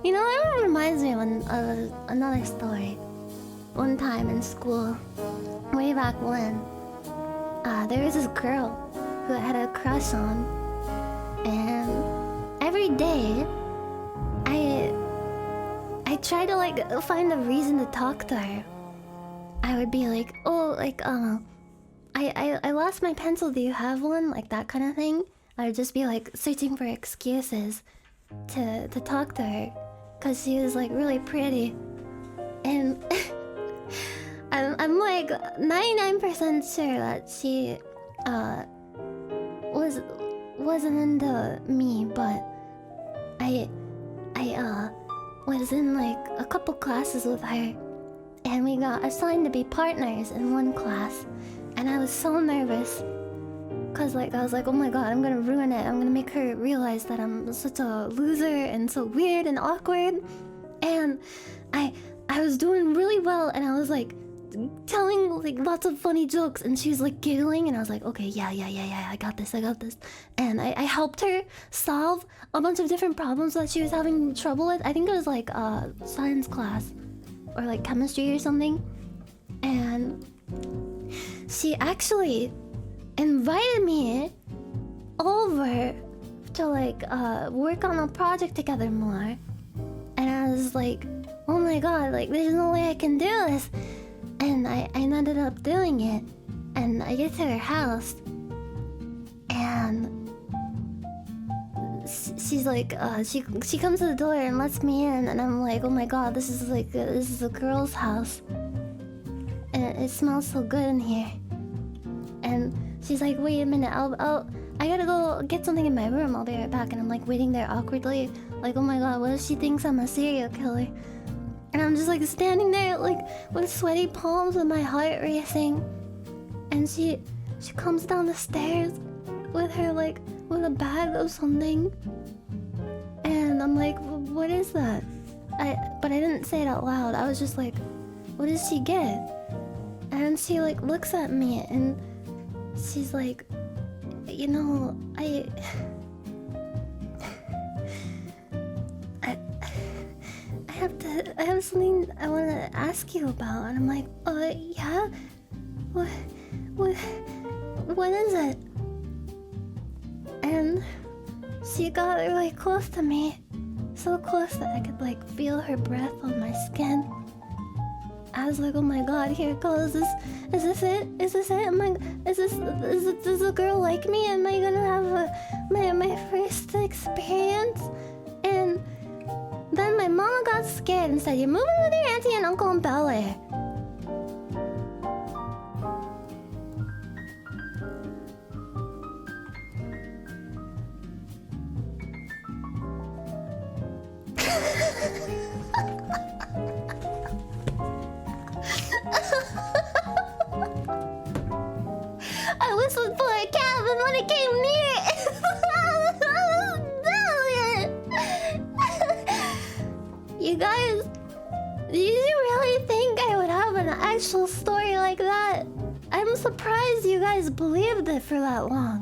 You know, that reminds me of another story. One time in school, way back when, there was this girl who I had a crush on, and every day, I tried to like find a reason to talk to her. I would be like, oh, like I lost my pencil. Do you have one? Like that kind of thing. I would just be like searching for excuses to talk to her, cause she was like really pretty, and I'm like 99% sure that she wasn't into me, but I was in like a couple classes with her, and we got assigned to be partners in one class, and I was so nervous. Cause like I was like, oh my god, I'm gonna ruin it. I'm gonna make her realize that I'm such a loser and so weird and awkward. And I was doing really well, and I was like telling like lots of funny jokes, and she was like giggling, and I was like, okay, yeah, I got this. And I helped her solve a bunch of different problems that she was having trouble with. I think it was like science class or like chemistry or something. And she actually invited me over to like work on a project together more, and I was like, oh my god, like there's no way I can do this. And I ended up doing it, and I get to her house, and she's like she comes to the door and lets me in, and I'm like, oh my god, this is a girl's house, and it smells so good in here. And she's like, wait a minute, I gotta go get something in my room, I'll be right back. And I'm like waiting there awkwardly, like, oh my god, what if she thinks I'm a serial killer? And I'm just like standing there like with sweaty palms and my heart racing. And she comes down the stairs with her like with a bag of something. And I'm like, what is that? But I didn't say it out loud. I was just like, what does she get? And she like looks at me and she's like, you know, I have something I want to ask you about. And I'm like, yeah? What is it? And she got really close to me. So close that I could like feel her breath on my skin. I was like, oh my god, here it goes. Is this it? Is this it? Does a girl like me? Am I gonna have my first experience? And then my mom got scared and said, you're moving with your auntie and uncle in Bel Air. I whistled for a cab, and when it came near, you guys, did you really think I would have an actual story like that? I'm surprised you guys believed it for that long.